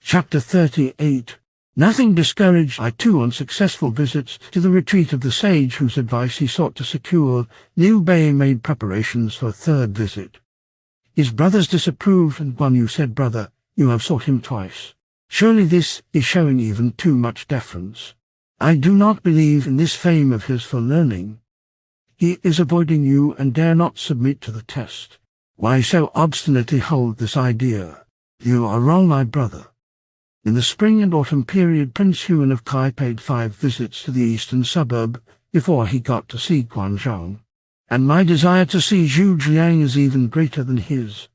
Chapter 38. Nothing discouraged my 2 unsuccessful visits to the retreat of the sage whose advice he sought to secure. Liu Bei made preparations for a 3rd visit. His brothers disapproved, and Guan Yu said, "Brother, you have sought him twice. Surely this is showing even too much deference. I do not believe in this fame of his for learning. He is avoiding you and dare not submit to the test. Why so obstinately hold this idea? You are wrong, my brother." In the spring and autumn period, Prince Huan of Kai paid 5 visits to the eastern suburb before he got to see Guanzhong, and my desire to see Zhu Jiang is even greater than his.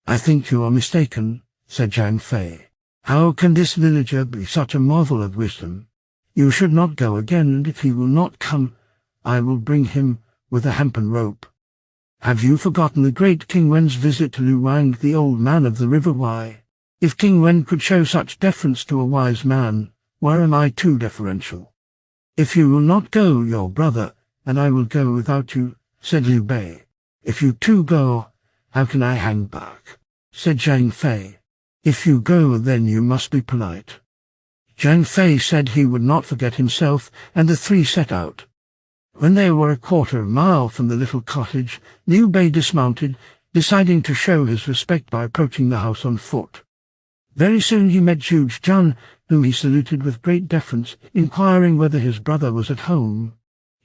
"I think you are mistaken," said Zhang Fei. "How can this villager be such a marvel of wisdom? You should not go again, and if he will not come, I will bring him with a hempen rope. Have you forgotten the great King Wen's visit to Lu Wang, the old man of the river? Why, if King Wen could show such deference to a wise man, why am I too deferential? If you will not go, your brother and I will go without you," said Liu Bei. "If you too go, how can I hang back?" said Zhang Fei. "If you go, then you must be polite." Zhang Fei said he would not forget himself, and the 3 set out. When they were a 1/4 mile from the little cottage, Liu Bei dismounted, deciding to show his respect by approaching the house on foot. Very soon he met Zhu Jiang, whom he saluted with great deference, inquiring whether his brother was at home.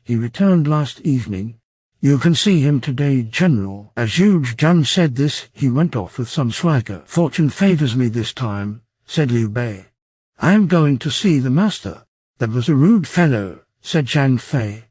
"He returned last evening. You can see him today, General." As Zhu Jiang said this, he went off with some swagger. "Fortune favors me this time," said Liu Bei. "I am going to see the master." "That was a rude fellow," said Zhang Fei.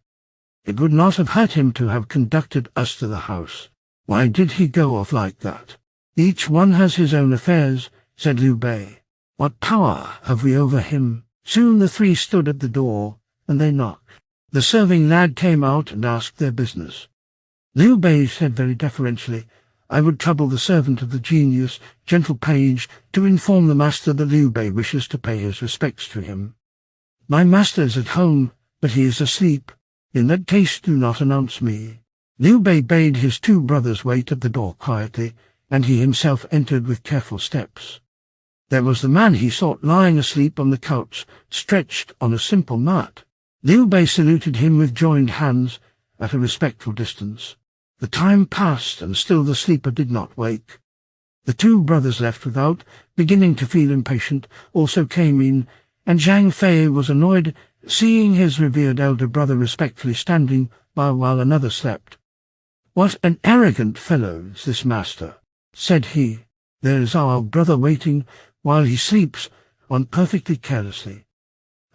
"It would not have hurt him to have conducted us to the house. Why did he go off like that?" "Each one has his own affairs," said Liu Bei. "What power have we over him?" Soon the 3 stood at the door, and they knocked. The serving lad came out and asked their business. Liu Bei said very deferentially, "I would trouble the servant of the genius, gentle page, to inform the master that Liu Bei wishes to pay his respects to him." "My master is at home, but he is asleep. In that case, do not announce me." Liu Bei bade his 2 brothers wait at the door quietly, and he himself entered with careful steps. There was the man he sought lying asleep on the couch, stretched on a simple mat. Liu Bei saluted him with joined hands, at a respectful distance. The time passed, and still the sleeper did not wake. The 2 brothers left without, beginning to feel impatient, also came in, and Zhang Fei was annoyed, seeing his revered elder brother respectfully standing by while another slept. "What an arrogant fellow is this master," said he. "There is our brother waiting while he sleeps on perfectly carelessly.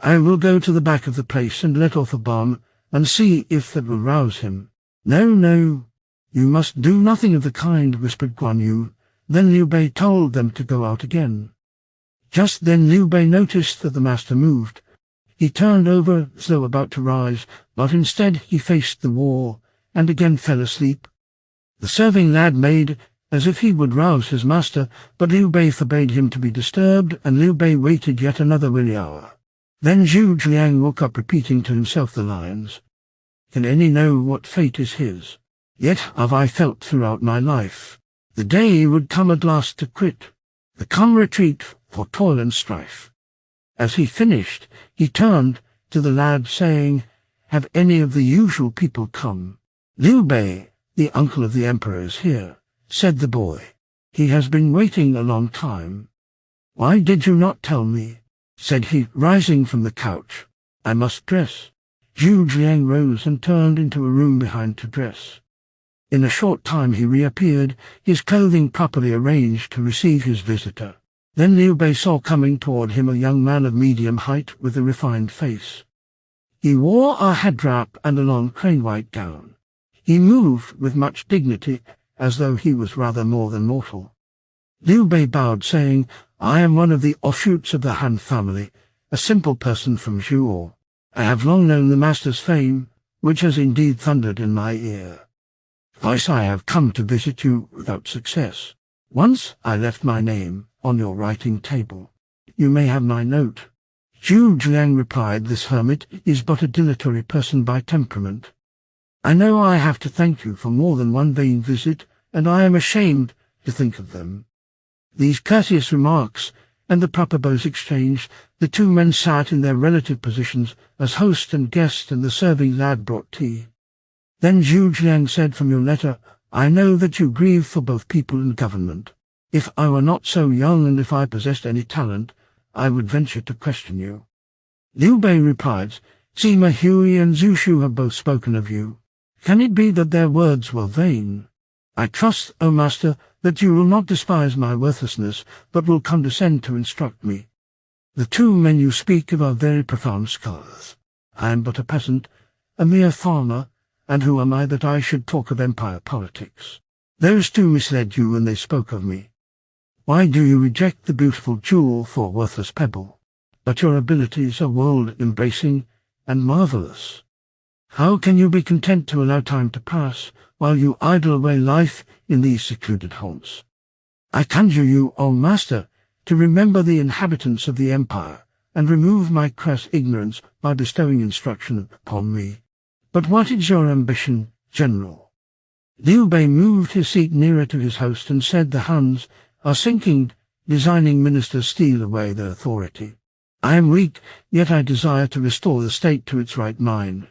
I will go to the back of the place and let off a bomb and see if that will rouse him." "No, no, you must do nothing of the kind," whispered Guan Yu. Then Liu Bei told them to go out again. Just then Liu Bei noticed that the master moved. He turned over as though about to rise, but instead he faced the wall and again fell asleep. The serving lad made as if he would rouse his master, but Liu Bei forbade him to be disturbed, and Liu Bei waited yet another weary hour. Then Zhu Jiang woke up, repeating to himself the lines, "Can any know what fate is his? Yet have I felt throughout my life. The day would come at last to quit, the calm retreat for toil and strife." As he finished, he turned to the lad, saying, "Have any of the usual people come?" "Liu Bei, the uncle of the emperor, is here," said the boy. "He has been waiting a long time." "Why did you not tell me?" said he, rising from the couch. "I must dress." Zhu Jiang rose and turned into a room behind to dress. In a short time he reappeared, his clothing properly arranged to receive his visitor. Then Liu Bei saw coming toward him a young man of medium height with a refined face. He wore a head wrap and a long crane-white gown. He moved with much dignity, as though he was rather more than mortal. Liu Bei bowed, saying, "I am one of the offshoots of the Han family, a simple person from Zhuo. I have long known the master's fame, which has indeed thundered in my ear. Twice I have come to visit you without success. Once I left my name on your writing table. You may have my note." Zhu Jiang replied, "This hermit is but a dilatory person by temperament. I know I have to thank you for more than one vain visit, and I am ashamed to think of them." These courteous remarks and the proper bows exchanged, the two men sat in their relative positions as host and guest, and the serving lad brought tea. Then Zhu Jiang said, "From your letter, I know that you grieve for both people and government. If I were not so young, and if I possessed any talent, I would venture to question you." Liu Bei replied, "Sima Hui and Zhu Shu have both spoken of you. Can it be that their words were vain? I trust, O master, that you will not despise my worthlessness, but will condescend to instruct me. The two men you speak of are very profound scholars. I am but a peasant, a mere farmer, and who am I that I should talk of empire politics? Those two misled you when they spoke of me. Why do you reject the beautiful jewel for a worthless pebble? But your abilities are world-embracing and marvelous. How can you be content to allow time to pass while you idle away life in these secluded haunts? I conjure you, O master, to remember the inhabitants of the empire, and remove my crass ignorance by bestowing instruction upon me. But what is your ambition, General?" Liu Bei moved his seat nearer to his host and said, "The Huns are sinking, designing ministers steal away their authority. I am weak, yet I desire to restore the state to its right mind.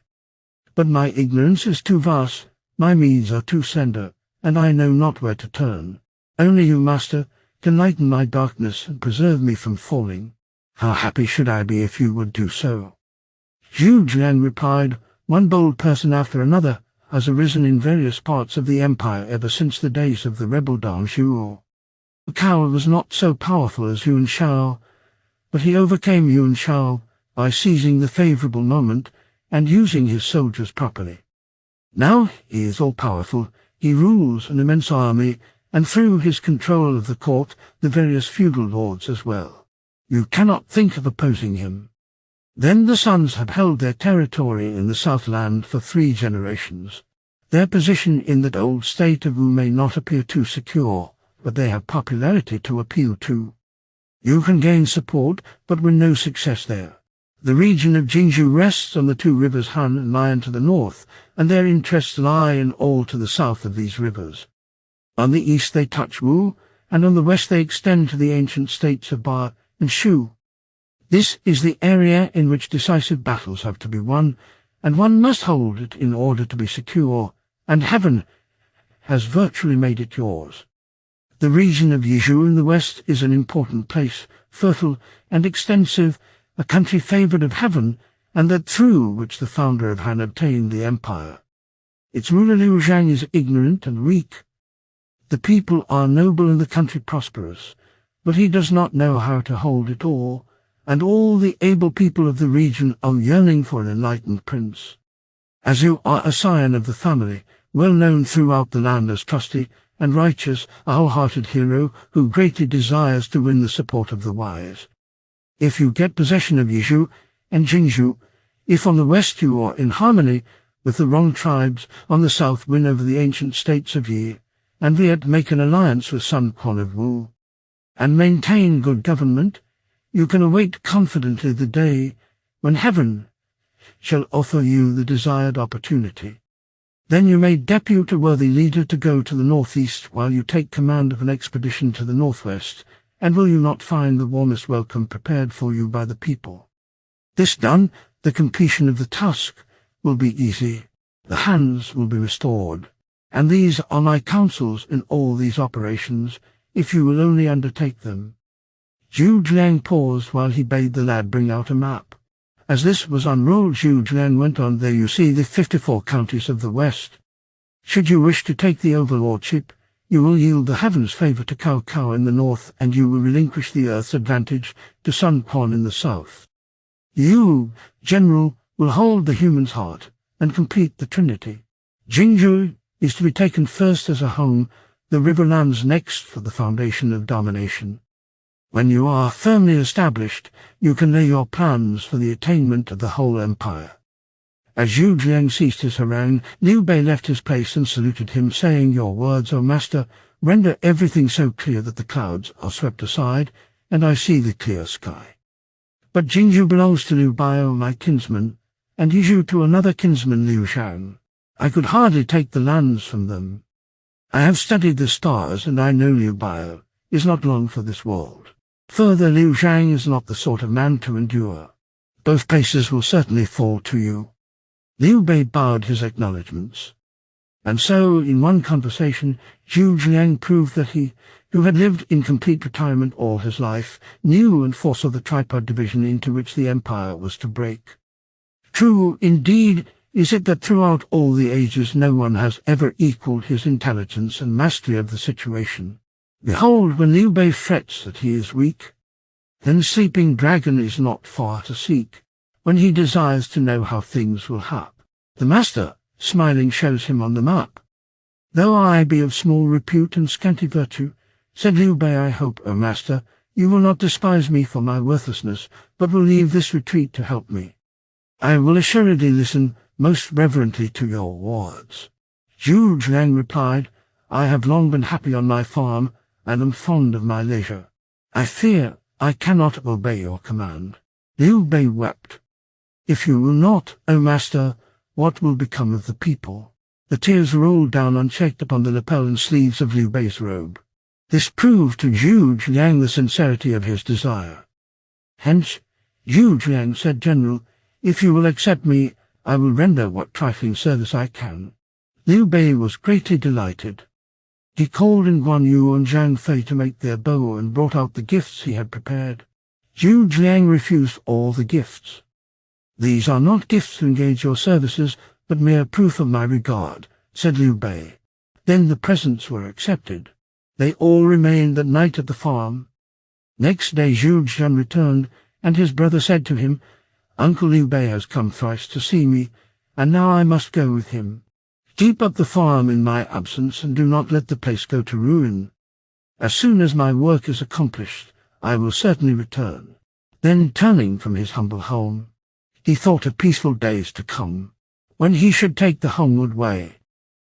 But my ignorance is too vast, my means are too slender, and I know not where to turn. Only you, master, can lighten my darkness and preserve me from falling. How happy should I be if you would do so." Zhu Jiang replied, "One bold person after another has arisen in various parts of the empire ever since the days of the rebel Dong Zhuo. Cao was not so powerful as Yuan Shao, but he overcame Yuan Shao by seizing the favorable moment and using his soldiers properly. Now he is all-powerful, he rules an immense army, and through his control of the court, the various feudal lords as well. You cannot think of opposing him. Then the sons have held their territory in the Southland for 3 generations. Their position in that old state of Wu may not appear too secure, but they have popularity to appeal to. You can gain support, but with no success there. The region of Jingzhou rests on the 2 rivers Han and Lion to the north, and their interests lie in all to the south of these rivers. On the east they touch Wu, and on the west they extend to the ancient states of Ba and Shu. This is the area in which decisive battles have to be won, and one must hold it in order to be secure, and heaven has virtually made it yours. The region of Yizhou in the west is an important place, fertile and extensive, a country favoured of heaven, and that through which the founder of Han obtained the empire. Its ruler Liu Zhang is ignorant and weak. The people are noble and the country prosperous, but he does not know how to hold it all, and all the able people of the region are yearning for an enlightened prince. As you are a scion of the family, well known throughout the land as trusty and righteous, a whole-hearted hero who greatly desires to win the support of the wise. If you get possession of Yizhou and Jingzhou, if on the west you are in harmony with the wrong tribes, on the south win over the ancient states of Yi, and yet make an alliance with Sun Quan of Wu, and maintain good government, you can await confidently the day when heaven shall offer you the desired opportunity. Then you may depute a worthy leader to go to the northeast while you take command of an expedition to the northwest, and will you not find the warmest welcome prepared for you by the people? This done, the completion of the task will be easy, the hands will be restored, and these are my counsels in all these operations, if you will only undertake them." Zhu Jiang paused while he bade the lad bring out a map. As this was unrolled, Zhu Jiang went on, "There you see the 54 counties of the west. Should you wish to take the overlordship, you will yield the heavens' favour to Cao Cao in the north, and you will relinquish the earth's advantage to Sun Quan in the south. You, General, will hold the human's heart and complete the Trinity. Jingzhou is to be taken first as a home, the riverlands next for the foundation of domination. When you are firmly established, you can lay your plans for the attainment of the whole empire." As Zhu Jiang ceased his harangue, Liu Bei left his place and saluted him, saying, "Your words, O master, render everything so clear that the clouds are swept aside, and I see the clear sky. But Jingzhou belongs to Liu Bio, my kinsman, and Yizhou to another kinsman, Liu Shan. I could hardly take the lands from them. I have studied the stars, and I know Liu Bio is not long for this world. Further, Liu Zhang is not the sort of man to endure. Both places will certainly fall to you." Liu Bei bowed his acknowledgments. And so, in one conversation, Zhu Jiang proved that he, who had lived in complete retirement all his life, knew and foresaw the tripod division into which the empire was to break. True, indeed, is it that throughout all the ages no one has ever equaled his intelligence and mastery of the situation. Behold, when Liu Bei frets that he is weak, then sleeping dragon is not far to seek. When he desires to know how things will hap, the master, smiling, shows him on the map. "Though I be of small repute and scanty virtue," said Liu Bei, "I hope, O master, you will not despise me for my worthlessness, but will leave this retreat to help me. I will assuredly listen most reverently to your words." Zhu Jiang replied, "I have long been happy on my farm, and am fond of my leisure. I fear I cannot obey your command." Liu Bei wept. "If you will not, O master, what will become of the people?" The tears rolled down unchecked upon the lapel and sleeves of Liu Bei's robe. This proved to Zhu Jiang the sincerity of his desire. Hence, Zhu Jiang said, "General, if you will accept me, I will render what trifling service I can." Liu Bei was greatly delighted. He called in Guan Yu and Zhang Fei to make their bow and brought out the gifts he had prepared. Zhu Jiang refused all the gifts. "These are not gifts to engage your services, but mere proof of my regard," said Liu Bei. Then the presents were accepted. They all remained that night at the farm. Next day Zhu Jiang returned, and his brother said to him, "Uncle Liu Bei has come thrice to see me, and now I must go with him. Keep up the farm in my absence, and do not let the place go to ruin. As soon as my work is accomplished, I will certainly return." Then, turning from his humble home, he thought of peaceful days to come, when he should take the homeward way,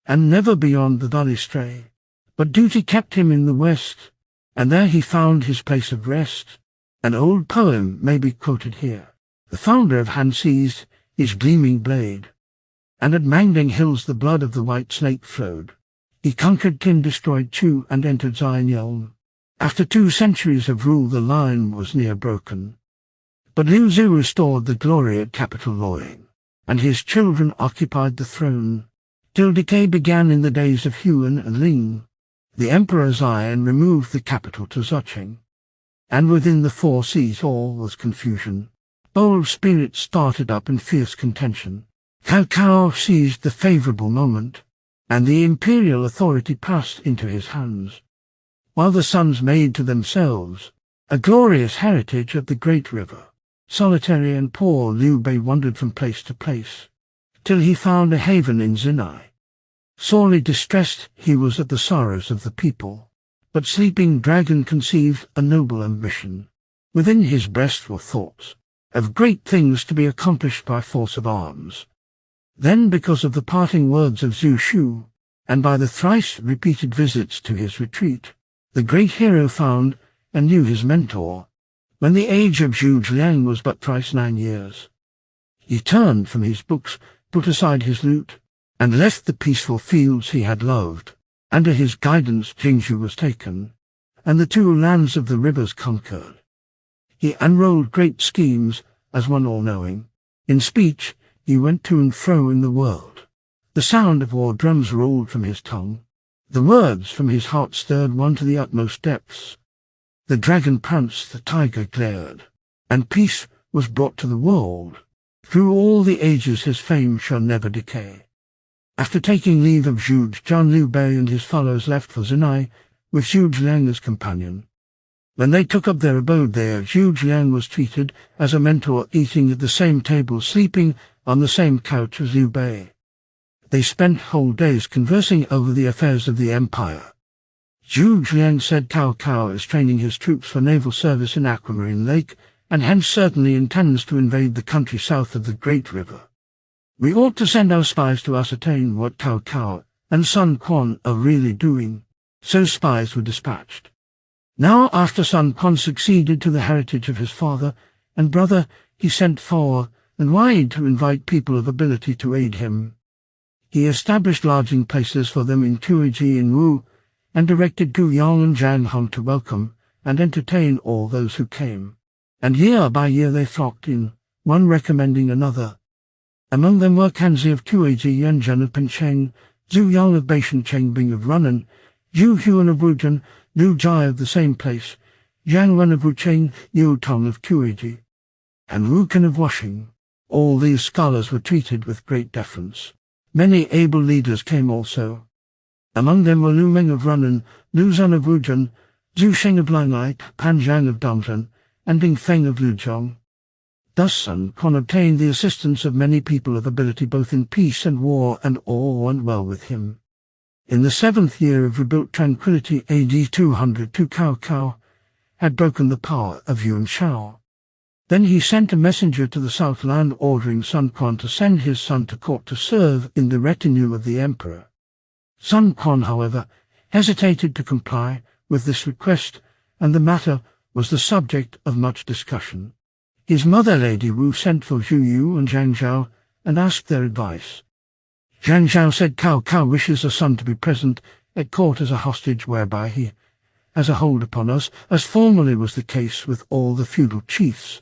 and never beyond the valley stray. But duty kept him in the west, and there he found his place of rest. An old poem may be quoted here. The founder of Han seized his gleaming blade, and at Mangding hills the blood of the white snake flowed. He conquered Qin, destroyed Chu, and entered Xianyelm. After 2 centuries of rule the line was near broken. But Liu Zhu restored the glory at capital Luoying, and his children occupied the throne, till decay began in the days of Huan and Ling. The Emperor Xian removed the capital to Zucheng, and within the 4 seas all was confusion. Bold spirits started up in fierce contention. Cao Cao seized the favorable moment, and the imperial authority passed into his hands, while the sons made to themselves a glorious heritage of the great river. Solitary and poor, Liu Bei wandered from place to place, till he found a haven in Zinai. Sorely distressed he was at the sorrows of the people, but Sleeping Dragon conceived a noble ambition. Within his breast were thoughts of great things to be accomplished by force of arms. Then, because of the parting words of Zhu Shu, and by the thrice-repeated visits to his retreat, the great hero found and knew his mentor, when the age of Zhu Jiang was but thrice 9 years. He turned from his books, put aside his lute, and left the peaceful fields he had loved. Under his guidance Jingzhou was taken, and the 2 lands of the rivers conquered. He unrolled great schemes as one all-knowing. In speech he went to and fro in the world. The sound of war drums rolled from his tongue. The words from his heart stirred one to the utmost depths. The dragon pranced, the tiger glared, and peace was brought to the world. Through all the ages his fame shall never decay. After taking leave of Zhu Jiang, Liu Bei and his followers left for Zinai, with Zhu Jiang as companion. When they took up their abode there, Zhu Jiang was treated as a mentor, eating at the same table, sleeping on the same couch as Liu Bei. They spent whole days conversing over the affairs of the empire. Zhu Jiang said Cao Cao is training his troops for naval service in Aquamarine Lake, and hence certainly intends to invade the country south of the Great River. We ought to send our spies to ascertain what Cao Cao and Sun Quan are really doing. So spies were dispatched. Now, after Sun Quan succeeded to the heritage of his father and brother, he sent far and wide to invite people of ability to aid him. He established lodging places for them in Tuiji and Wu, and directed Gu Yong and Zhang Hong to welcome and entertain all those who came. And year by year they flocked in, one recommending another. Among them were Kanzi of Tuiji, Yanzhen of Pinyin, Zhu Yang of Beishan-Chengbing of Runan, Zhu Huan of Wuzhen, Liu Jai of the same place, Jiang Wen of Wucheng, Yu Tong of Tuiji, and Wu Ken of Washing. All these scholars were treated with great deference. Many able leaders came also. Among them were Lu Meng of Runan, Lu Zun of Wuzhen, Zhu Sheng of Langlai, Pan Zhang of Dongzhen, and Ding Feng of Luzhong. Thus Sun Quan obtained the assistance of many people of ability both in peace and war, and all went well with him. In the 7th year of rebuilt tranquility AD 202, Cao Cao had broken the power of Yuan Shao. Then he sent a messenger to the Southland ordering Sun Quan to send his son to court to serve in the retinue of the emperor. Sun Quan, however, hesitated to comply with this request, and the matter was the subject of much discussion. His mother, Lady Wu, sent for Zhu Yu and Zhang Zhao and asked their advice. Zhang Zhao said Cao Cao wishes a son to be present at court as a hostage whereby he has a hold upon us, as formerly was the case with all the feudal chiefs.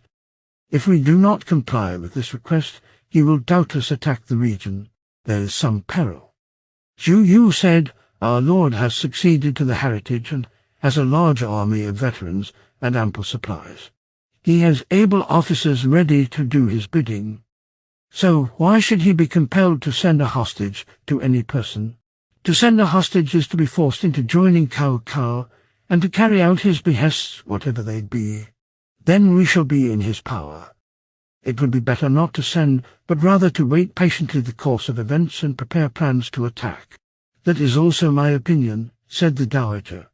If we do not comply with this request, he will doubtless attack the region. There is some peril. Zhu Yu said, Our Lord has succeeded to the heritage and has a large army of veterans and ample supplies. He has able officers ready to do his bidding. So why should he be compelled to send a hostage to any person? To send a hostage is to be forced into joining Cao Cao and to carry out his behests, whatever they be. Then we shall be in his power. It would be better not to send, but rather to wait patiently the course of events and prepare plans to attack. That is also my opinion, said the dowager.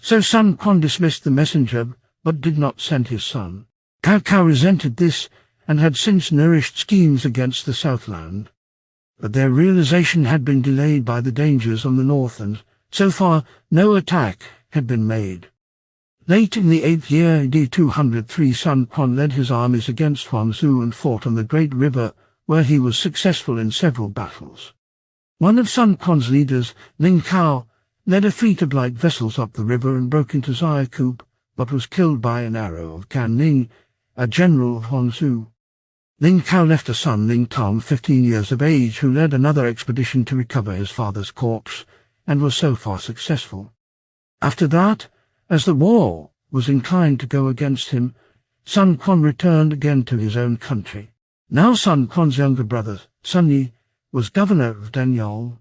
So Sun Quan dismissed the messenger, but did not send his son. Cao Cao resented this, and had since nourished schemes against the Southland. But their realization had been delayed by the dangers on the north, and so far no attack had been made. Late in the 8th year AD 203, Sun Quan led his armies against Huangzhou and fought on the great river, where he was successful in several battles. One of Sun Quan's leaders, Ling Cao, led a fleet of light vessels up the river and broke into Zaikou, but was killed by an arrow of Gan Ning, a general of Huangzhou. Ling Cao left a son, Ling Tong, 15 years of age, who led another expedition to recover his father's corpse, and was so far successful. After that, as the war was inclined to go against him, Sun Quan returned again to his own country. Now Sun Quan's younger brother, Sun Yi, was governor of Danyang.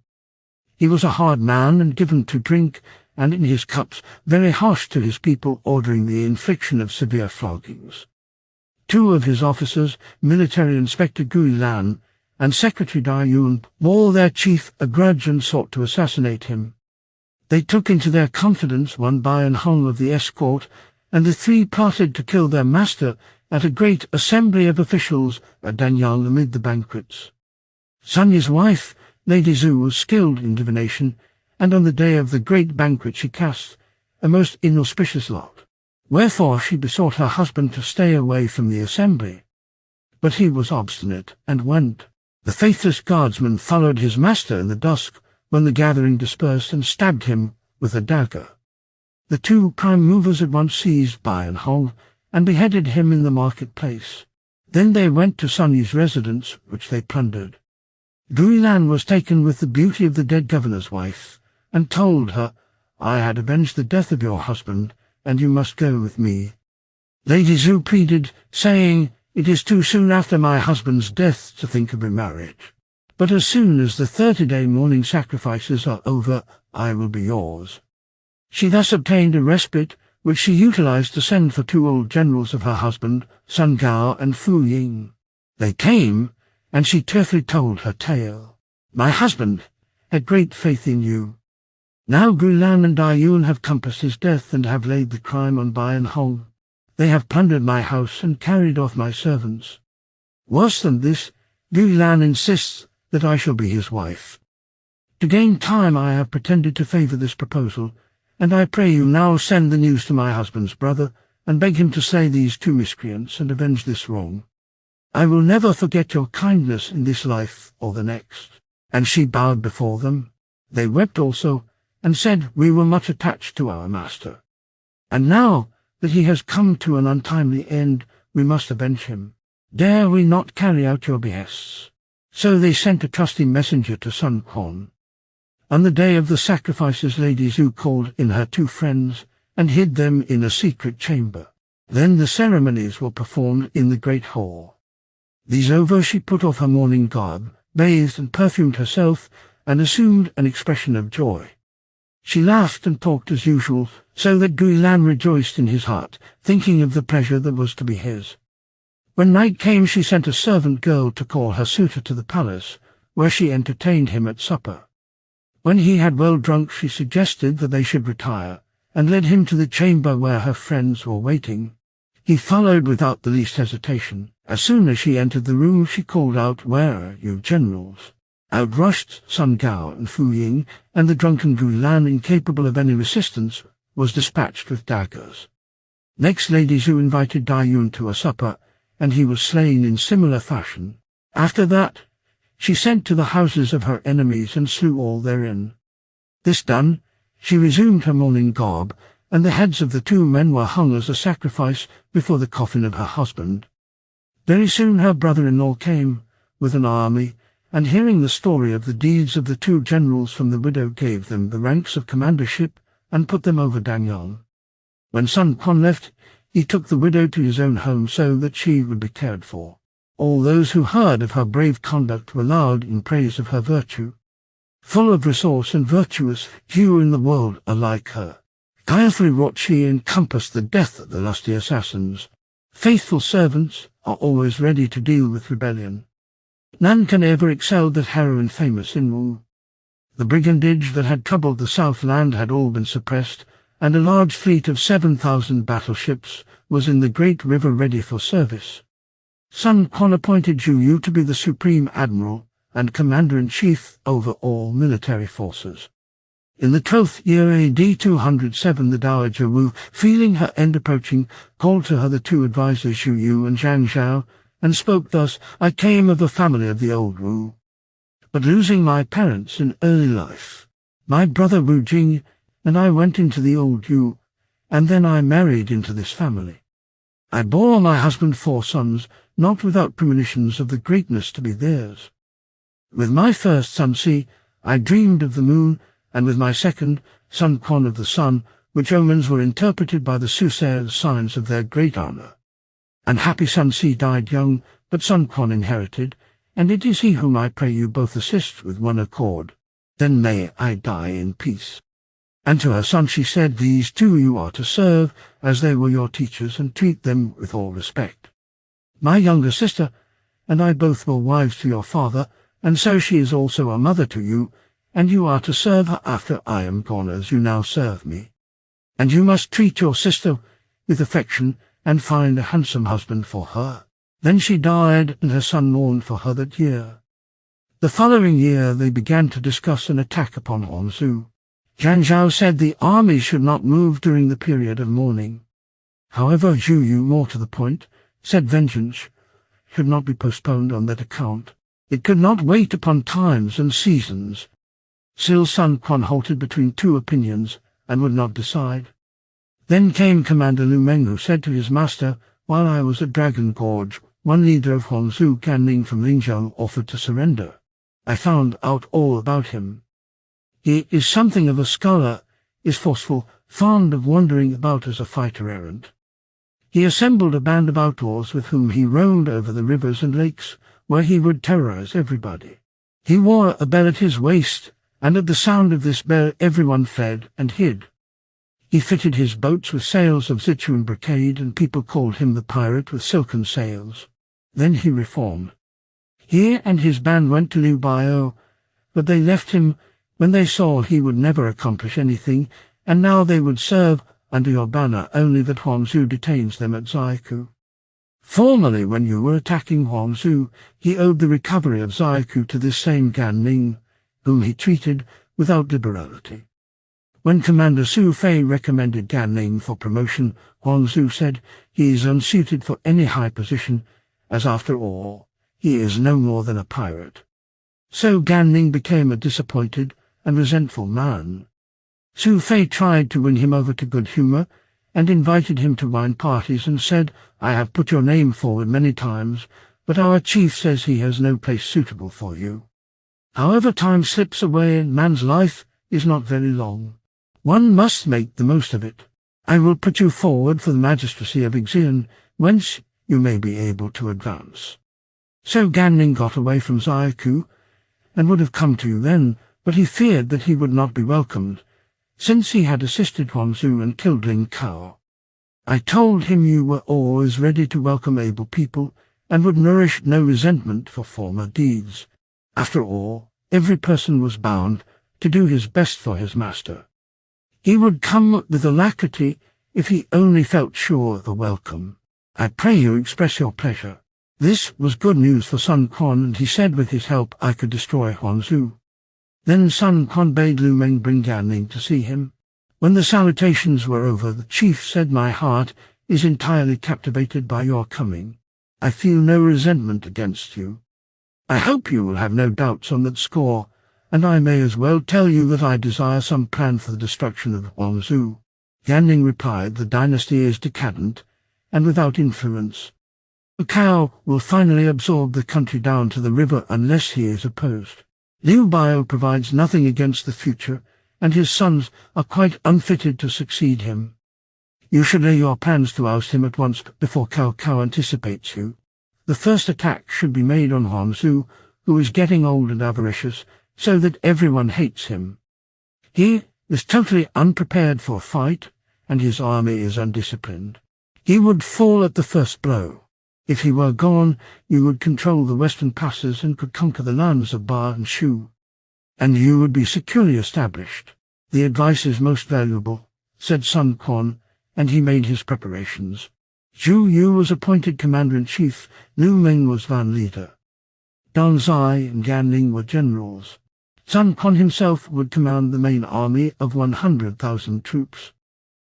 He was a hard man and given to drink, and in his cups very harsh to his people, ordering the infliction of severe floggings. 2 of his officers, military inspector Gui Lan and secretary Dai Yun, bore their chief a grudge and sought to assassinate him. They took into their confidence one Bai and Hong of the escort, and the 3 plotted to kill their master at a great assembly of officials at Danyang amid the banquets. Sun Yi's wife, Lady Zhu, was skilled in divination, and on the day of the great banquet she cast a most inauspicious lot. Wherefore she besought her husband to stay away from the assembly. But he was obstinate, and went. The faithless guardsman followed his master in the dusk, when the gathering dispersed, and stabbed him with a dagger. The 2 prime movers at once seized Bai and Hong, and beheaded him in the market-place. Then they went to Sun Yi's residence, which they plundered. Gui Lan was taken with the beauty of the dead governor's wife, and told her, I had avenged the death of your husband, and you must go with me. Lady Zhu pleaded, saying, It is too soon after my husband's death to think of remarriage. But as soon as the 30-day morning sacrifices are over, I will be yours. She thus obtained a respite, which she utilized to send for 2 old generals of her husband, Sun Gao and Fu Ying. They came, and she tearfully told her tale. My husband had great faith in you. Now Guilan and Dai Yun have compassed his death and have laid the crime on Bai and Hong. They have plundered my house and carried off my servants. Worse than this, Guilan insists that I shall be his wife. To gain time I have pretended to favour this proposal, and I pray you now send the news to my husband's brother, and beg him to slay these 2 miscreants and avenge this wrong. I will never forget your kindness in this life or the next. And she bowed before them. They wept also, and said, We were much attached to our master. And now that he has come to an untimely end, we must avenge him. Dare we not carry out your behests?" So they sent a trusty messenger to Sun Quan. On the day of the sacrifices, Lady Zhu called in her 2 friends and hid them in a secret chamber. Then the ceremonies were performed in the great hall. These over, she put off her mourning garb, bathed and perfumed herself, and assumed an expression of joy. She laughed and talked as usual, so that Guilan rejoiced in his heart, thinking of the pleasure that was to be his. When night came, she sent a servant girl to call her suitor to the palace, where she entertained him at supper. When he had well drunk, she suggested that they should retire, and led him to the chamber where her friends were waiting. He followed without the least hesitation. As soon as she entered the room, she called out, "Where are you generals?" Out rushed Sun Gao and Fu Ying, and the drunken Guilan, incapable of any resistance, was dispatched with daggers. Next, Lady Zhu invited Dai Yun to a supper, and he was slain in similar fashion. After that, she sent to the houses of her enemies and slew all therein. This done, she resumed her mourning garb, and the heads of the 2 men were hung as a sacrifice before the coffin of her husband. Very soon her brother-in-law came, with an army, and hearing the story of the deeds of the 2 generals from the widow, gave them the ranks of commandership and put them over Dangyang. When Sun Quan left, he took the widow to his own home so that she would be cared for. All those who heard of her brave conduct were loud in praise of her virtue. Full of resource and virtuous, few in the world are like her. Carefully wrought she encompassed the death of the lusty assassins. Faithful servants are always ready to deal with rebellion. None can ever excel that heroine famous in Wu. The brigandage that had troubled the Southland had all been suppressed, and a large fleet of 7,000 battleships was in the great river ready for service. Sun Quan appointed Zhu Yu to be the Supreme Admiral and Commander-in-Chief over all military forces. In the 12th year AD 207, the Dowager Wu, feeling her end approaching, called to her the 2 advisers Zhu Yu and Zhang Zhao, and spoke thus: "I came of a family of the old Wu, but losing my parents in early life, my brother Wu Jing and I went into the old Yu, and then I married into this family. I bore my husband 4 sons, not without premonitions of the greatness to be theirs. With my first son Si, I dreamed of the moon, and with my second, Sun Quan, of the sun, which omens were interpreted by the soothsayers signs of their great honour. Unhappy son Si died young, but Sun Quan inherited, and it is he whom I pray you both assist with one accord. Then may I die in peace." And to her son she said, "These 2 you are to serve, as they were your teachers, and treat them with all respect. My younger sister and I both were wives to your father, and so she is also a mother to you, and you are to serve her after I am gone as you now serve me. And you must treat your sister with affection, and find a handsome husband for her." Then she died, and her son mourned for her that year. The following year they began to discuss an attack upon Huangzhou. Zhang Zhao said the army should not move during the period of mourning. However, Zhu Yu, more to the point, said vengeance should not be postponed on that account. It could not wait upon times and seasons. Still Sun Quan halted between 2 opinions, and would not decide. Then came Commander Lu Meng, who said to his master, "While I was at Dragon Gorge, one leader of Huangzhou, Gan Ning from Lingzhou, offered to surrender. I found out all about him. He is something of a scholar, is forceful, fond of wandering about as a fighter-errant. He assembled a band of outlaws with whom he roamed over the rivers and lakes, where he would terrorize everybody. He wore a bell at his waist, and at the sound of this bell everyone fled and hid. He fitted his boats with sails of Sichuan brocade, and people called him the pirate with silken sails. Then he reformed. He and his band went to Liu Biao, but they left him when they saw he would never accomplish anything, and now they would serve under your banner, only that Huangzhou detains them at Zaiku. Formerly, when you were attacking Huangzhou, he owed the recovery of Zaiku to this same Gan Ning, whom he treated without liberality. When Commander Su Fei recommended Gan Ning for promotion, Huangzhou said he is unsuited for any high position, as after all, he is no more than a pirate. So Gan Ning became a disappointed and resentful man. Su Fei tried to win him over to good humor, and invited him to wine parties and said, "I have put your name forward many times, but our chief says he has no place suitable for you. However, time slips away and man's life is not very long. One must make the most of it. I will put you forward for the magistracy of Xian, whence you may be able to advance." So Gan Ning got away from Zaiku, and would have come to you then, but he feared that he would not be welcomed, since he had assisted Huangzu and killed Ling Cao. I told him you were always ready to welcome able people, and would nourish no resentment for former deeds. After all, every person was bound to do his best for his master. He would come with alacrity if he only felt sure of the welcome. I pray you express your pleasure. This was good news for Sun Quan, and he said with his help I could destroy Huangzu. Then Sun Quan bade Lu Meng bring Gan Ning to see him. When the salutations were over, the chief said, "My heart is entirely captivated by your coming. I feel no resentment against you. I hope you will have no doubts on that score, and I may as well tell you that I desire some plan for the destruction of Huangzu." Gan Ning replied, "The dynasty is decadent and without influence. The cow will finally absorb the country down to the river unless he is opposed. Liu Bio provides nothing against the future, and his sons are quite unfitted to succeed him. You should lay your plans to oust him at once before Cao Cao anticipates you. The first attack should be made on Huangzu, who is getting old and avaricious, so that everyone hates him. He is totally unprepared for a fight, and his army is undisciplined. He would fall at the first blow. If he were gone, you would control the western passes and could conquer the lands of Ba and Shu, and you would be securely established. The advice is most valuable," said Sun Quan, and he made his preparations. Zhu Yu was appointed commander-in-chief, Lu Meng was van leader. Dan Zai and Gan Ning were generals. Sun Quan himself would command the main army of 100,000 troops.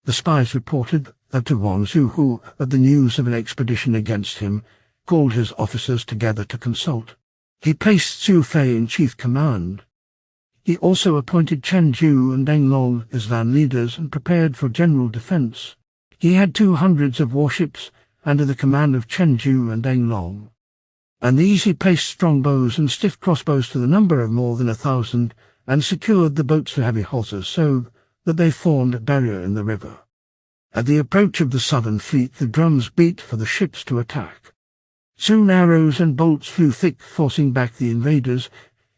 The spies reported that Huangzu, who, at the news of an expedition against him, called his officers together to consult. He placed Su Fei in chief command. He also appointed Chen Ju and Deng Long as van leaders and prepared for general defense. He had 200 of warships under the command of Chen Ju and Deng Long, and these he placed strong bows and stiff crossbows to the number of more than 1,000, and secured the boats to heavy hawsers so that they formed a barrier in the river. At the approach of the southern fleet, the drums beat for the ships to attack. Soon arrows and bolts flew thick, forcing back the invaders,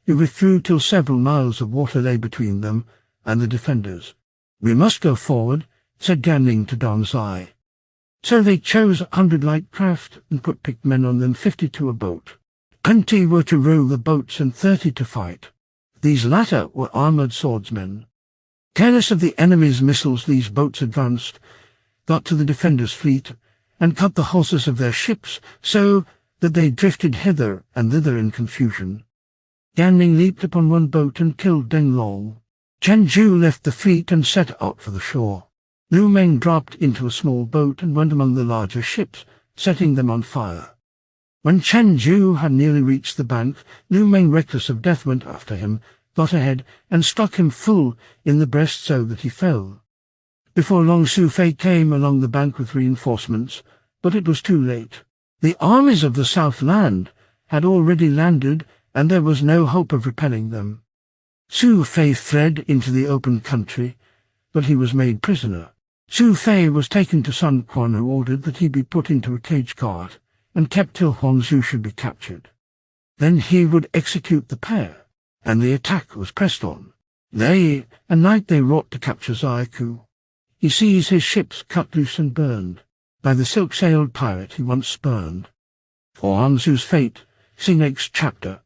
who withdrew till several miles of water lay between them and the defenders. "We must go forward," said Gan Ning to Dan Zai. So they chose 100 light craft and put picked men on them, 50 to a boat. 20 were to row the boats and 30 to fight. These latter were armoured swordsmen. Careless of the enemy's missiles, these boats advanced, got to the defenders' fleet, and cut the hawsers of their ships so that they drifted hither and thither in confusion. Gan Ning leaped upon one boat and killed Deng Long. Chen Ju left the fleet and set out for the shore. Lu Meng dropped into a small boat and went among the larger ships, setting them on fire. When Chen Ju had nearly reached the bank, Lu Meng, reckless of death, went after him, got ahead, and struck him full in the breast so that he fell. Before long Su Fei came along the bank with reinforcements, but it was too late. The armies of the Southland had already landed, and there was no hope of repelling them. Su Fei fled into the open country, but he was made prisoner. Su Fei was taken to Sun Quan, who ordered that he be put into a cage cart and kept till Huangzu should be captured. Then he would execute the pair, and the attack was pressed on. Day and night they wrought to capture Zaiku. He sees his ships cut loose and burned by the silk-sailed pirate he once spurned. For Huangzu's fate, see next chapter.